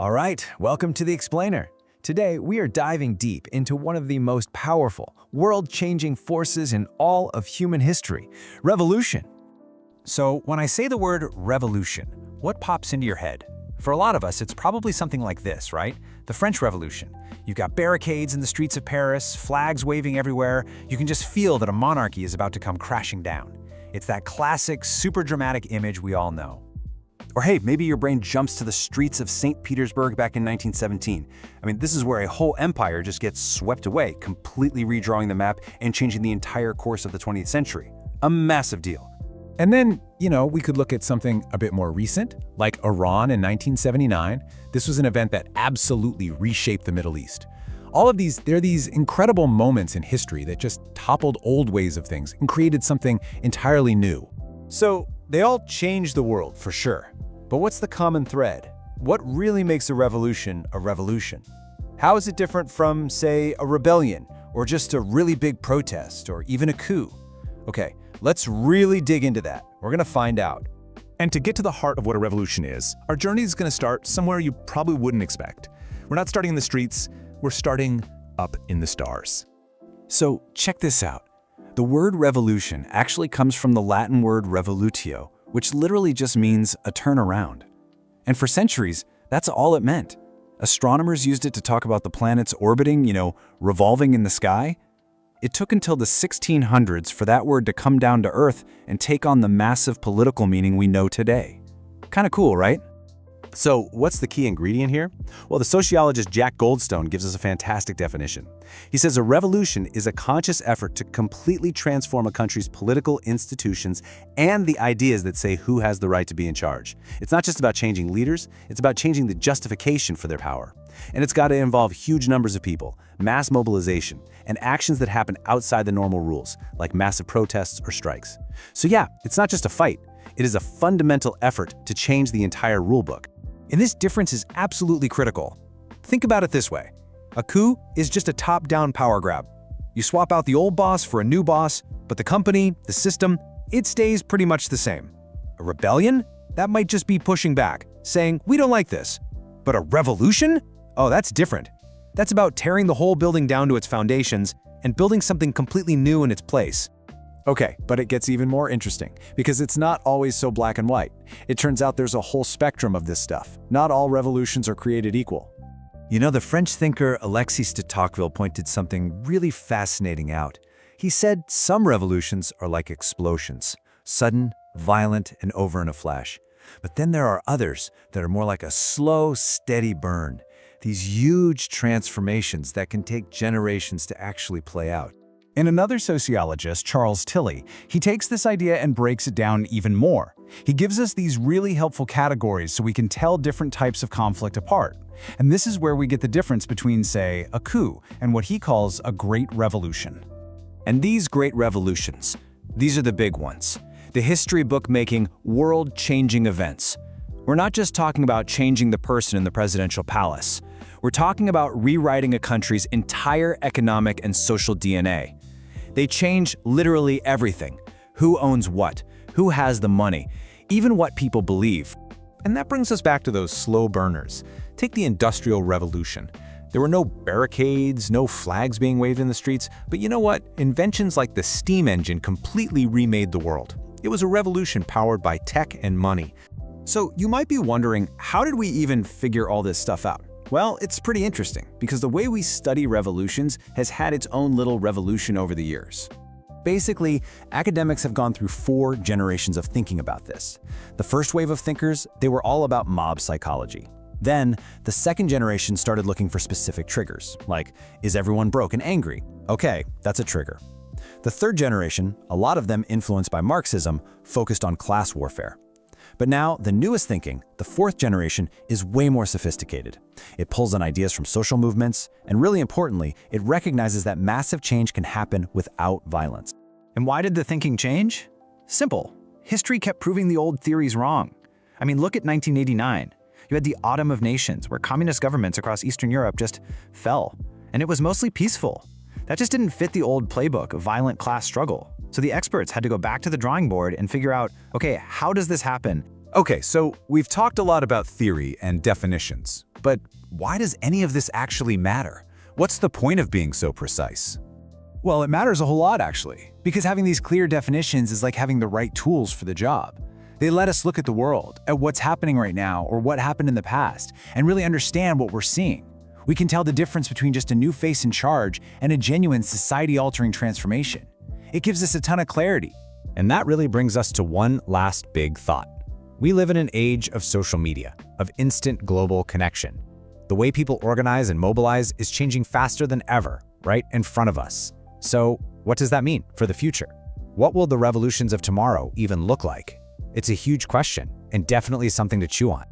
All right, welcome to The Explainer. Today, we are diving deep into one of the most powerful, world-changing forces in all of human history, revolution. So, when I say the word revolution, what pops into your head? For a lot of us, it's probably something like this, right? The French Revolution. You've got barricades in the streets of Paris, flags waving everywhere. You can just feel that a monarchy is about to come crashing down. It's that classic, super dramatic image we all know. Or hey, maybe your brain jumps to the streets of St. Petersburg back in 1917. This is where a whole empire just gets swept away, completely redrawing the map and changing the entire course of the 20th century. A massive deal. And then, we could look at something a bit more recent, like Iran in 1979. This was an event that absolutely reshaped the Middle East. There are these incredible moments in history that just toppled old ways of things and created something entirely new. So, they all changed the world, for sure. But what's the common thread? What really makes a revolution a revolution? How is it different from, say, a rebellion, or just a really big protest, or even a coup? Okay, let's really dig into that. We're gonna find out. And to get to the heart of what a revolution is, our journey is going to start somewhere you probably wouldn't expect. We're not starting in the streets, we're starting up in the stars. So, check this out. The word revolution actually comes from the Latin word revolutio, which literally just means a turnaround. And for centuries, that's all it meant. Astronomers used it to talk about the planets orbiting, revolving in the sky. It took until the 1600s for that word to come down to Earth and take on the massive political meaning we know today. Kinda cool, right? So, what's the key ingredient here? Well, the sociologist Jack Goldstone gives us a fantastic definition. He says a revolution is a conscious effort to completely transform a country's political institutions and the ideas that say who has the right to be in charge. It's not just about changing leaders, it's about changing the justification for their power. And it's got to involve huge numbers of people, mass mobilization, and actions that happen outside the normal rules, like massive protests or strikes. So yeah, it's not just a fight. It is a fundamental effort to change the entire rulebook. And this difference is absolutely critical. Think about it this way. A coup is just a top-down power grab. You swap out the old boss for a new boss, but the company, the system, it stays pretty much the same. A rebellion? That might just be pushing back, saying, we don't like this. But a revolution? Oh, that's different. That's about tearing the whole building down to its foundations and building something completely new in its place. Okay, but it gets even more interesting, because it's not always so black and white. It turns out there's a whole spectrum of this stuff. Not all revolutions are created equal. The French thinker Alexis de Tocqueville pointed something really fascinating out. He said some revolutions are like explosions, sudden, violent, and over in a flash. But then there are others that are more like a slow, steady burn. These huge transformations that can take generations to actually play out. And another sociologist, Charles Tilly, he takes this idea and breaks it down even more. He gives us these really helpful categories so we can tell different types of conflict apart. And this is where we get the difference between, say, a coup and what he calls a great revolution. And these great revolutions, these are the big ones. The history book-making, world-changing events. We're not just talking about changing the person in the presidential palace. We're talking about rewriting a country's entire economic and social DNA. They change literally everything. Who owns what? Who has the money? Even what people believe. And that brings us back to those slow burners. Take the Industrial Revolution. There were no barricades, no flags being waved in the streets, but you know what? Inventions like the steam engine completely remade the world. It was a revolution powered by tech and money. So you might be wondering, how did we even figure all this stuff out? Well, it's pretty interesting, because the way we study revolutions has had its own little revolution over the years. Basically, academics have gone through 4 generations of thinking about this. The first wave of thinkers, they were all about mob psychology. Then, the second generation started looking for specific triggers, like, is everyone broke and angry? Okay, that's a trigger. The third generation, a lot of them influenced by Marxism, focused on class warfare. But now, the newest thinking, the fourth generation, is way more sophisticated. It pulls on ideas from social movements, and really importantly, it recognizes that massive change can happen without violence. And why did the thinking change? Simple. History kept proving the old theories wrong. Look at 1989. You had the Autumn of Nations, where communist governments across Eastern Europe just fell. And it was mostly peaceful. That just didn't fit the old playbook of violent class struggle. So the experts had to go back to the drawing board and figure out, okay, how does this happen? Okay, so we've talked a lot about theory and definitions, But why does any of this actually matter? What's the point of being so precise? Well, it matters a whole lot, actually, because having these clear definitions is like having the right tools for the job. They let us look at the world, at what's happening right now or what happened in the past, and really understand what we're seeing. We can tell the difference between just a new face in charge and a genuine society-altering transformation. It gives us a ton of clarity. And that really brings us to one last big thought. We live in an age of social media, of instant global connection. The way people organize and mobilize is changing faster than ever, right in front of us. So, what does that mean for the future? What will the revolutions of tomorrow even look like? It's a huge question, and definitely something to chew on.